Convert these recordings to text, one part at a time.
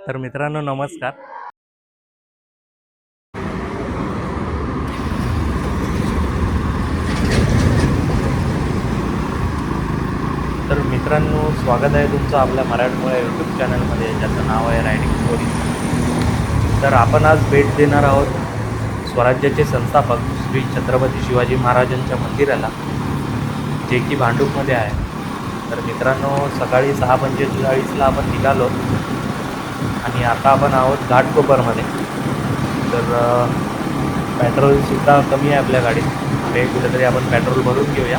तर मित्रांनो नमस्कार. तर मित्रांनो स्वागत आहे तुमचं आपल्या मराठमोळ्या यूट्यूब चॅनलमध्ये, ज्याचं नाव आहे रायडिंग स्टोरी. तर आपण आज भेट देणार आहोत स्वराज्याचे संस्थापक श्री छत्रपती शिवाजी महाराजांच्या मंदिराला, जे की भांडूपमध्ये आहे. तर मित्रांनो सकाळी 6:45ला आपण निघालो आणि आता आपण आहोत घाटकोपरमध्ये. तर पेट्रोलसुद्धा कमी आहे आपल्या गाडीत, पुढे कुठेतरी आपण पेट्रोल भरून घेऊया.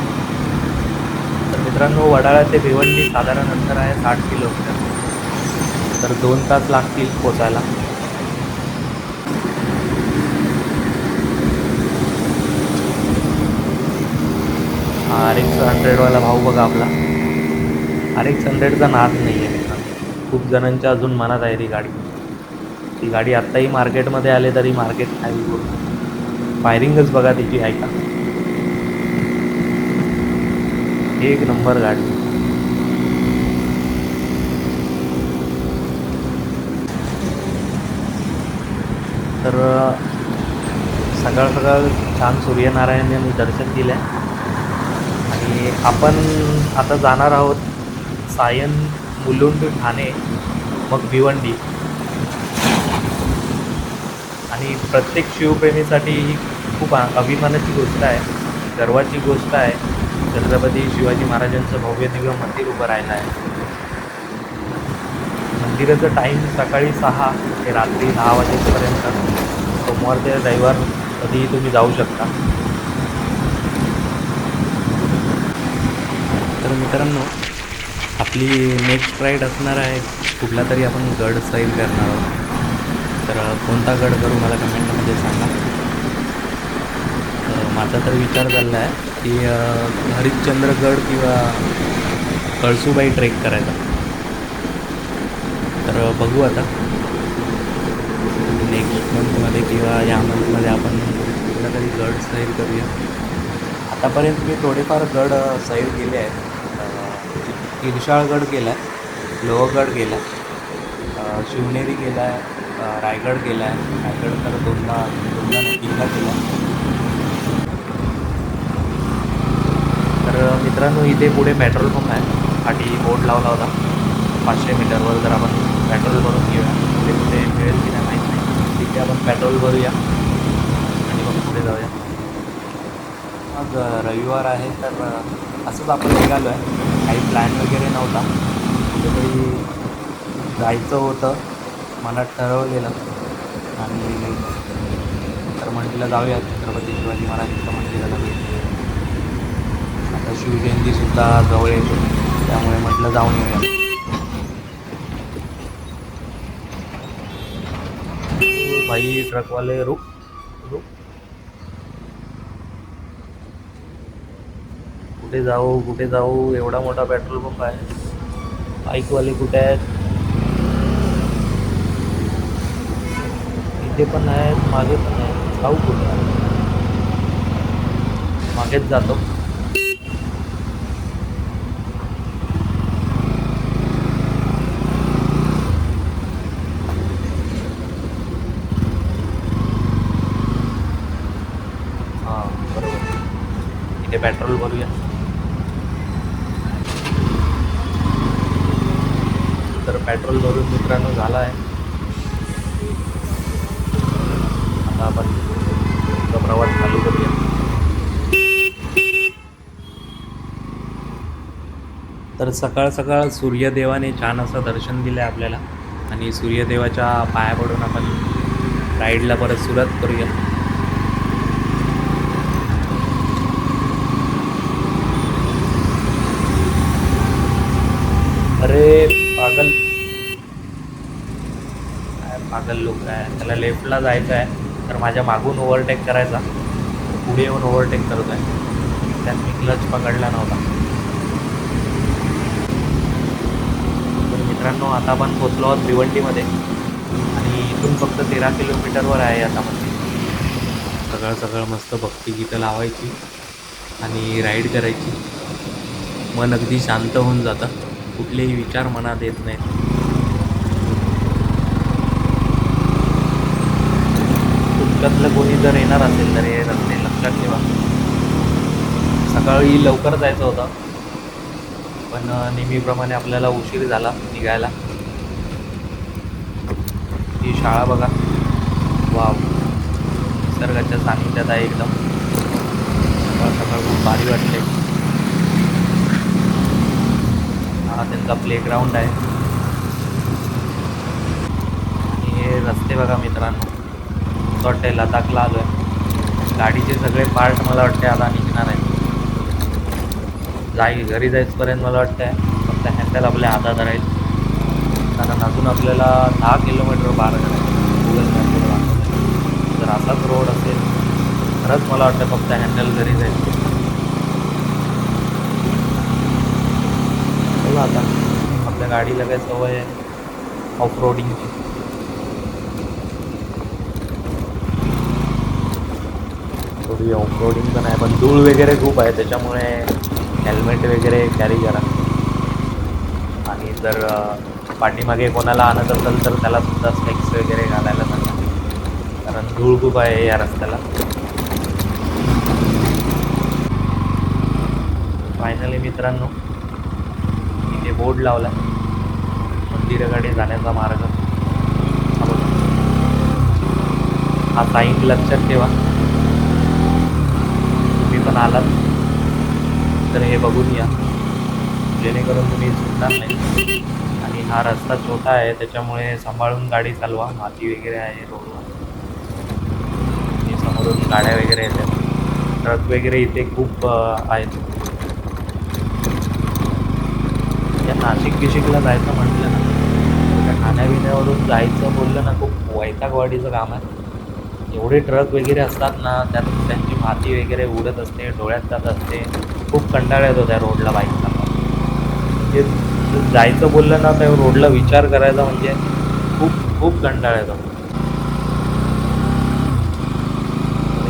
तर मित्रांनो वडाळा ते भिवंडी साधारण अंतर आहे 60 किलोमीटर. तर 2 तास लागतील पोचायला. RX 100वाला भाऊ बघा आपला. RX 100चा नाद नाही आहे मित्रांनो, खूप जणांच्या अजून मनात आहे ती गाडी आत्ताही मार्केटमध्ये आले तरी मार्केट खाली बोलतो. फायरिंगच बघा तिची आहे का, एक नंबर गाडी. तर सकाळ सकाळ छान सूर्यनारायण यांनी दर्शन दिलं आहे आणि आपण आता जाणार आहोत सायन, मुलुंड, ठाणे, मग भिवंडी. आणि प्रत्येक शिवप्रेमीसाठी ही खूप अभिमानाची गोष्ट आहे, गर्वाची गोष्ट आहे. छत्रपती शिवाजी महाराजांचं भव्य दिव्य मंदिर उभं राहिलं आहे. मंदिराचं टाईम सकाळी 6 ते रात्री 10 वाजेपर्यंत. सोमवार ते रविवार कधीही तुम्ही जाऊ शकता. तर मित्रांनो आपली नेक्स्ट राईड असणार आहे कुठला तरी आपण गड सैल करणार आहोत. तर कोणता गड करू मला कमेंटमध्ये सांगा. माझा तर विचार चालला आहे की हरिश्चंद्रगड किंवा कळसूबाई ट्रेक करायचा. तर बघू आता नेक्स्ट मंथमध्ये किंवा या मंथमध्ये आपण कुठला तरी गड सैल करूया. आतापर्यंत मी थोडेफार गड सैल केले आहेत. इरशाळगड केला आहे, लोहगड केला आहे, शिवनेरी केला आहे, रायगड केला आहे. रायगड तर दोनदा तीनदा केला. तर मित्रांनो इथे पुढे पेट्रोल पंप आहे, पाठी बोर्ड लावला होता. 500 मीटरवर जर आपण पेट्रोल भरून घेऊया, कुठे मिळेल की नाही माहीत नाही. तिथे आपण पेट्रोल भरूया आणि मग पुढे जाऊया. मग रविवार आहे तर असंच आपण निघालो आहे, काही प्लॅन वगैरे नव्हता. कुठेतरी जायचं होतं मनात ठरवलेलं आणि तर म्हटलं जाऊया छत्रपती शिवाजी महाराजांच्या मंदिराला भेट देऊया. आता शिवजयंतीसुद्धा जवळ येते, त्यामुळे म्हटलं जाऊन येऊया. भाई ट्रकवाले रुक रुक, कुठे जाऊ एवढा मोठा पेट्रोल पंप आहे. बाईकवाले कुठे आहेत? इथे पण आहेत, मागे पण आहेत. जाऊ कुठे? मागेच जातो. हां बरोबर, इथे पेट्रोल भरूया. तर पेट्रोल भरून मित्रांनो झाला आहे. आता आपण प्रवास चालू करूया. तर सकाळ सकाळ सूर्यदेवाने छान असं दर्शन दिलं आहे आपल्याला आणि सूर्यदेवाच्या पाया पडून आपण राईडला परत सुरुवात करूया. अरे पागल, पागल लोक आहे. त्याला लेफ्टला जायचं आहे तर माझ्या मागून ओव्हरटेक करायचा, पुढे येऊन ओव्हरटेक करतो आहे. त्यात मी क्लच पकडला नव्हता. तर मित्रांनो आता आपण पोचलो आहोत भिवंडीमध्ये आणि इथून फक्त 13 किलोमीटरवर आहे आता मंदिर. सकाळ सकाळ मस्त भक्तिगीतं लावायची आणि राईड करायची. मन अगदी शांत होऊन जातं, कुठलेही विचार मनात येत नाहीत. तुमच्यातलं कोणी जर येणार असेल तर हे रस्ते लक्षात ठेवा. सकाळी लवकर जायचं होतं, पण नेहमीप्रमाणे आपल्याला उशीर झाला निघायला. ही शाळा बघा, वाव, निसर्गाच्या सानिध्यात आहे एकदम. सकाळ सकाळ खूप भारी वाटले. हा त्यांचा प्लेग्राऊंड आहे. आणि हे रस्ते बघा मित्रांनो, असं वाटतंय लदाखला आलो आहे. गाडीचे सगळे पार्ट मला वाटते आता निघणार आहे. घरी जाईपर्यंत मला वाटतं फक्त हँडल आपल्या हातात राहील, कारण अजून आपल्याला 10 किलोमीटर पार करायचं गुगल मॅपवर दाखवलं. जर असाच रोड असेल खरंच मला वाटतं फक्त हँडल घरी जाईल. चला आता, आपल्या गाडीला काय सवय आहे ऑफ रोडिंगची. थोडी ऑफ रोडिंग पण आहे, पण धूळ वगैरे खूप आहे, त्याच्यामुळे हेल्मेट वगैरे कॅरी करा. आणि जर पाठीमागे कोणाला आणत असेल तर त्याला सुद्धा स्पेक्स वगैरे घालायला सांगा, कारण धूळ खूप आहे या रस्त्याला. फायनली मित्रांनो, इथे बोर्ड लावला मंदिराकडे जाण्याचा मार्ग. हा बघा, हा साईन लक्षात ठेवा. तुम्ही पण आलात तर हे बघून या, जेणेकरून तुम्ही चुकणार नाही. आणि हा रस्ता छोटा आहे, त्याच्यामुळे सांभाळून गाडी चालवा. माती वगैरे आहे रोडवर आणि समोरून गाड्या वगैरे येतात, ट्रक वगैरे इथे खूप आहेत. या नाशिक बिशिकला जायचं म्हटलं ना, त्या खाण्यापिण्यावरून जायचं बोललं ना, खूप वैतागवाडीचं काम आहे. एवढे ट्रक वगैरे असतात ना, त्यात त्यांची माती वगैरे उडत असते, डोळ्यात जात असते. खूप कंटाळा येतो त्या रोडला बाईक चालवायला. म्हणजे जायचं बोललं ना, त्या रोडला विचार करायचा म्हणजे खूप खूप कंटाळा येतो.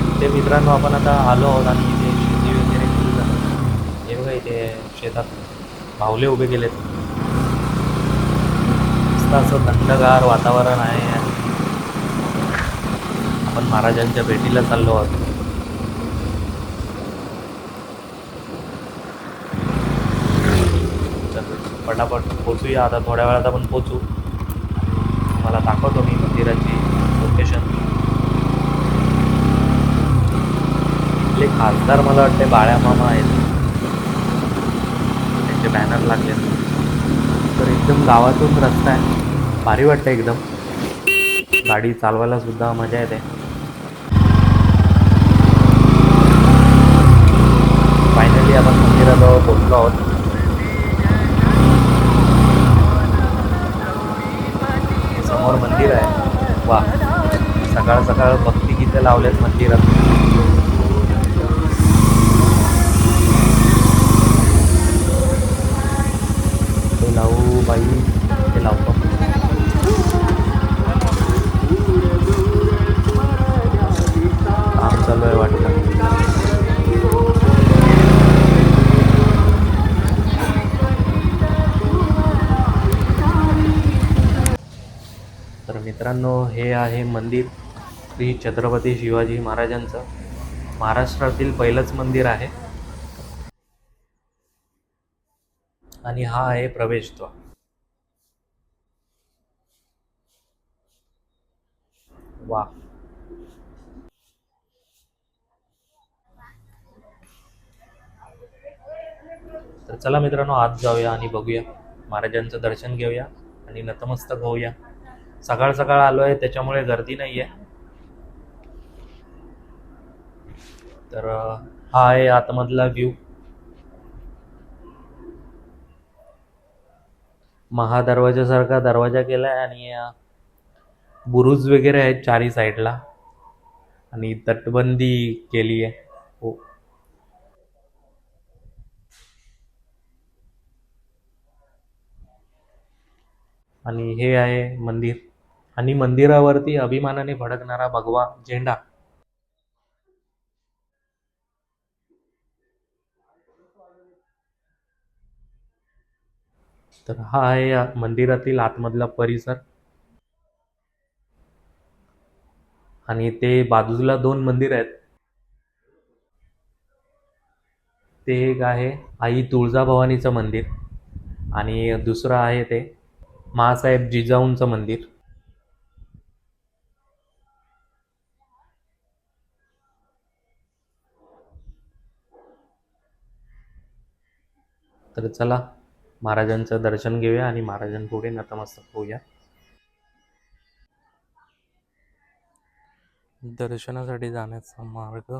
इथे मित्रांनो आपण आता आलो आहोत आणि इथे शेती वगैरे केली जाते. हे बघा, इथे शेतात बाहुले उभे केलेत. मस्त असं थंडगार वातावरण आहे आणि आपण महाराजांच्या भेटीला चाललो आहोत. तर पटापट पोचूया आता, थोड्या वेळात आपण पोचू. मला दाखवतो मी मंदिराची लोकेशन. इथले खासदार मला वाटते बाळ्या मामा आहेत, त्यांचे बॅनर लागले. तर एकदम गावातून रस्ता आहे, भारी वाटतं एकदम. गाडी चालवायला सुद्धा मजा येते. फायनली आपण मंदिराजवळ पोचलो आहोत. समोर मंदिर आहे. वा, सकाळ सकाळ भक्ती गीतं लावलेत मंदिरात. ते लावू बाई, ते लावतो. काम चालू आहे वाटतं. तर मित्रांनो, हे आहे मंदिर श्री छत्रपती शिवाजी महाराजांचं. महाराष्ट्रातील पहिलंच मंदिर आहे आणि हा आहे प्रवेशद्वार. वा, तर चला मित्रांनो, आत जाऊया आणि बघूया, महाराजांचं दर्शन घेऊया आणि नतमस्तक होऊया. सकाळ सकाळ आलो आहे त्याच्यामुळे गर्दी नाही आहे. तर हा आहे आतमधला व्ह्यू. महादरवाजासारखा दरवाजा केलाय आणि बुरुज वगैरे आहेत चारी साईडला आणि तटबंदी केली आहे. हो. आणि हे आहे मंदिर आणि मंदिरावरती अभिमानाने फडकणारा भगवा झेंडा. तर हा आहे मंदिरातील आतमधला परिसर. आणि ते बाजूला 2 मंदिर आहेत. ते एक आहे आई तुळजाभवानीचं मंदिर आणि दुसरं आहे ते माँसाहेब जिजाऊंचं मंदिर. तर चला महाराजांचं दर्शन घेऊया आणि महाराजांपुढे नतमस्तक होऊया. दर्शनासाठी जाण्याचा मार्ग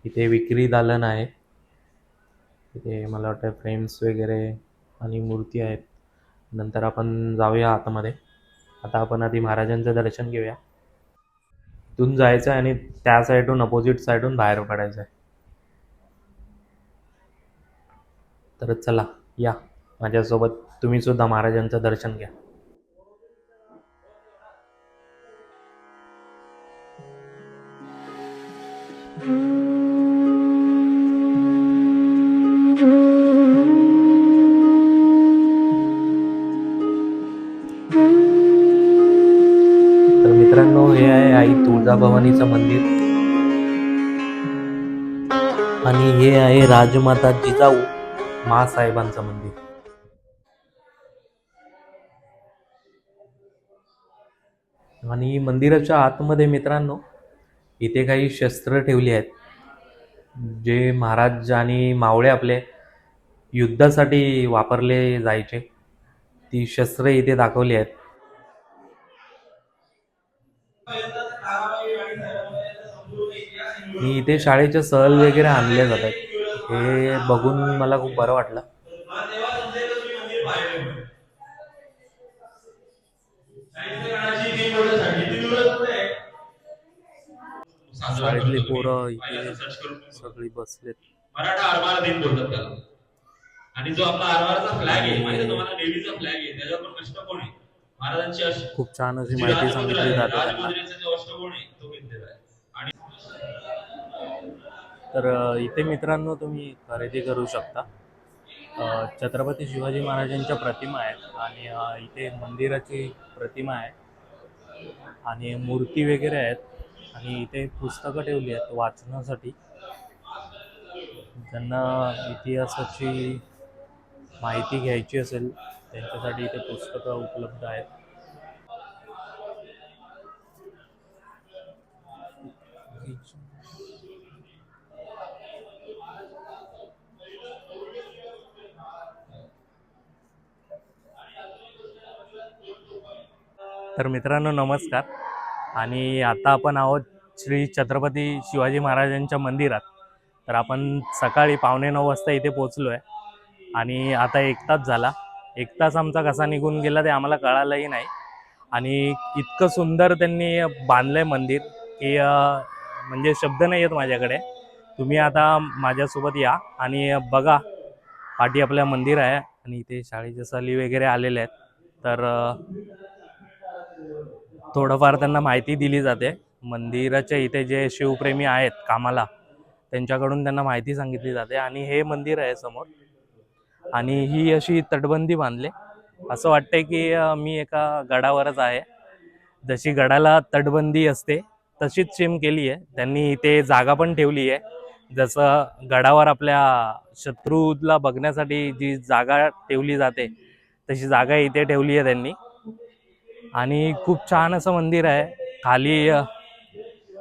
इथे विक्री दालन आहे. इथे मला वाटतं फ्रेम्स वगैरे आणि मूर्ती आहेत. नंतर आपण जाऊया आतमध्ये. आता आपण आधी महाराजांचं दर्शन घेऊया. इथून जायचं आहे आणि त्या साईडून अपोजिट साईडून बाहेर पडायचं आहे. तर चला या माझ्यासोबत तुम्ही सुद्धा महाराजांचं दर्शन घ्या. तर मित्रांनो, हे आहे आई तुळजाभवानीचं मंदिर आणि हे आहे राजमाता जिजाऊ माँसाहेबांचं मंदिर. आणि मंदिराच्या आतमध्ये मित्रांनो इथे काही शस्त्र ठेवली आहेत, जे महाराज आणि मावळे आपले युद्धासाठी वापरले जायचे. ती शस्त्रे इथे दाखवली आहेत. मी इथे शाळेचे सहल वगैरे आणले जातात. हे बघून मला खूप बरं वाटलं. शाळेतली पोरं इथे सगळी बसलेत. मराठा आरमार दिन बोलतात त्याला. आणि जो आपला आरमारचा फ्लॅग आहे, माहिती तुम्हाला, नेव्हीचा फ्लॅग आहे, त्याच्यावर पण अष्टकोन आहे. महाराजांची खूप छान अशी माहिती सांगितली जाते त्यांना. राजमुद्रेचा जो अष्टकोन आहे तो घेतलेला आहे. आणि तर इथे मित्रांनो तुम्ही खरेदी करू शकता. छत्रपती शिवाजी महाराजांच्या प्रतिमा आहेत आणि इथे मंदिराची प्रतिमा आहे आणि मूर्ती वगैरे आहेत आणि इथे पुस्तकं ठेवली आहेत वाचण्यासाठी. ज्यांना इतिहासाची माहिती घ्यायची असेल त्यांच्यासाठी इथे पुस्तकं उपलब्ध आहेत. तर मित्रांनो नमस्कार. आणि आता आपण आहोत श्री छत्रपती शिवाजी महाराजांच्या मंदिरात. तर आपण सकाळी 8:45 वाजता इथे पोचलो आहे आणि आता 1 तास झाला. 1 तास आमचा कसा निघून गेला ते आम्हाला कळालंही नाही. आणि इतकं सुंदर त्यांनी बांधलं आहे मंदिर की म्हणजे शब्द नाही आहेत माझ्याकडे. तुम्ही आता माझ्यासोबत या आणि बघा. पाठी आपल्या मंदिर आहे आणि इथे शाळेच्या सहली वगैरे आलेल्या आहेत. तर थोडंफार त्यांना माहिती दिली जाते. मंदिराच्या इथे जे शिवप्रेमी आहेत कामाला त्यांच्याकडून त्यांना माहिती सांगितली जाते. आणि हे मंदिर आहे समोर आणि ही अशी तटबंदी बांधले. असं वाटतंय की मी एका गडावरच आहे. जशी गडाला तटबंदी असते तशीच सेम केली आहे त्यांनी. इथे जागा पण ठेवली आहे. जसं गडावर आपल्या शत्रूला बघण्यासाठी जी जागा ठेवली जाते तशी जागा इथे ठेवली आहे त्यांनी. आणि खूप छान असं मंदिर आहे. खाली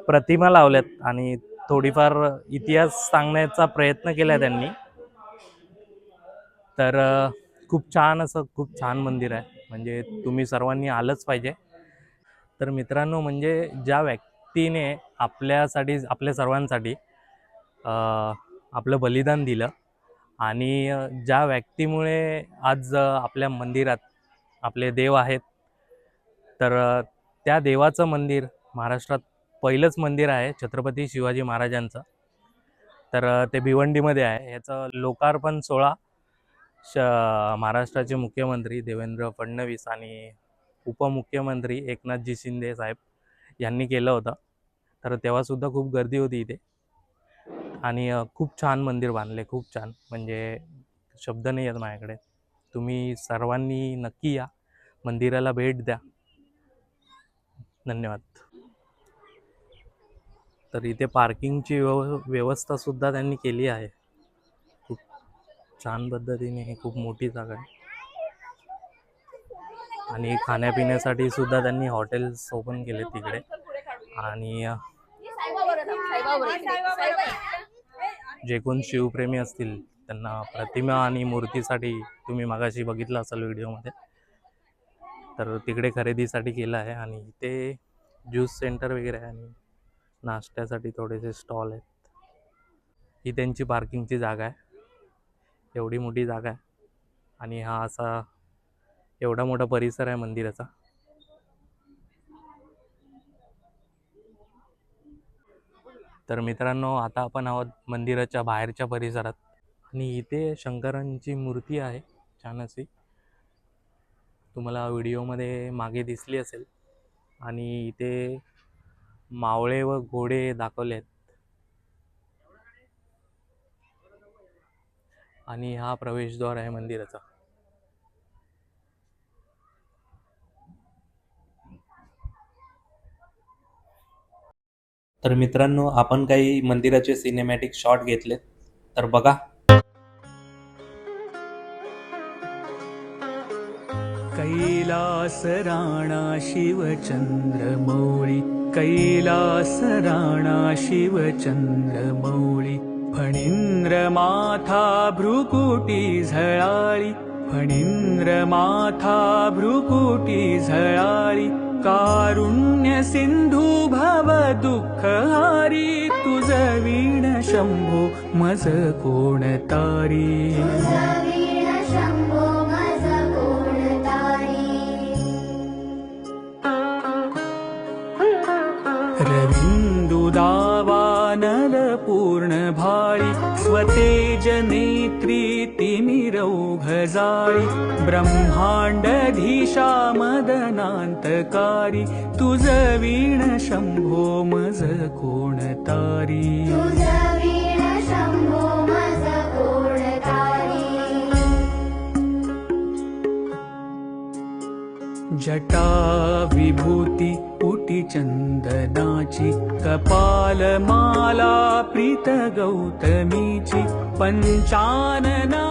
प्रतिमा लावल्यात आणि थोडीफार इतिहास सांगण्याचा प्रयत्न केला त्यांनी. तर खूप छान मंदिर आहे. म्हणजे तुम्ही सर्वांनी आलंच पाहिजे. तर मित्रांनो म्हणजे ज्या व्यक्तीने आपल्यासाठी आपल्या सर्वांसाठी आपलं बलिदान दिलं आणि ज्या व्यक्तीमुळे आज आपल्या मंदिरात आपले देव आहेत. तर त्या देवाचं मंदिर महाराष्ट्रात पहिलंच मंदिर आहे छत्रपती शिवाजी महाराजांचं. तर ते भिवंडीमध्ये आहे. याचं लोकार्पण सोहळा महाराष्ट्राचे मुख्यमंत्री देवेंद्र फडणवीस आणि उपमुख्यमंत्री एकनाथजी शिंदे साहेब यांनी केलं होतं. तर तेव्हासुद्धा खूप गर्दी होती इथे. आणि खूप छान मंदिर बांधले, खूप छान, म्हणजे शब्द नाही आहेत माझ्याकडे. तुम्ही सर्वांनी नक्की या, मंदिराला भेट द्या. धन्यवाद. तर इथे पार्किंगची व्यवस्थासुद्धा त्यांनी केली आहे. खूप छान पद्धतीने, खूप मोठी जागा आहे. आणि खाण्यापिण्यासाठी सुद्धा त्यांनी हॉटेल्स ओपन केले तिकडे. आणि जे कोण शिवप्रेमी असतील त्यांना प्रतिमा आणि मूर्तीसाठी, तुम्ही मगाशी बघितलं असाल व्हिडिओमध्ये, तर तिकडे खरेदीसाठी केलं आहे. आणि इथे ज्यूस सेंटर वगैरे आहे आणि नाश्त्यासाठी थोडेसे स्टॉल आहेत. ही त्यांची पार्किंगची जागा आहे, एवढी मोठी जागा आहे. आणि हा असा एवढा मोठा परिसर आहे मंदिराचा. तर मित्रांनो, आता आपण आहोत मंदिराच्या बाहेरच्या परिसरात. आणि इथे शंकरांची मूर्ती आहे छान अशी, तुम्हाला व्हिडिओमध्ये मागे दिसली असेल. आणि इथे मावळे व घोडे दाखवले आहेत. आणि हा प्रवेशद्वार आहे मंदिराचा. तर मित्रांनो, आपण काही मंदिराचे सिनेमॅटिक शॉट घेतलेत, तर बघा. कैलास राणा शिवचंद्रमौळी, कैलास राणा शिवचंद्रमौळी, फणींद्र माथा भ्रुकुटी झळाळी, फणींद्र माथा भ्रुकुटी झळाळी, कारुण्य सिंधू भव दुःखहारी, तुझ वीण शंभो मज कोण तारी. रविंदु दावानल पूर्ण भाळी, स्वतेज नेत्री तिमिरौघ जाळी, ब्रह्मांडधीशा मदनांतकारी, तुझ वीण शंभो मज कोण तारी. जटा विभूती उटी चंदनाची, कपाल माला प्रीत गौतमीची, पंचानना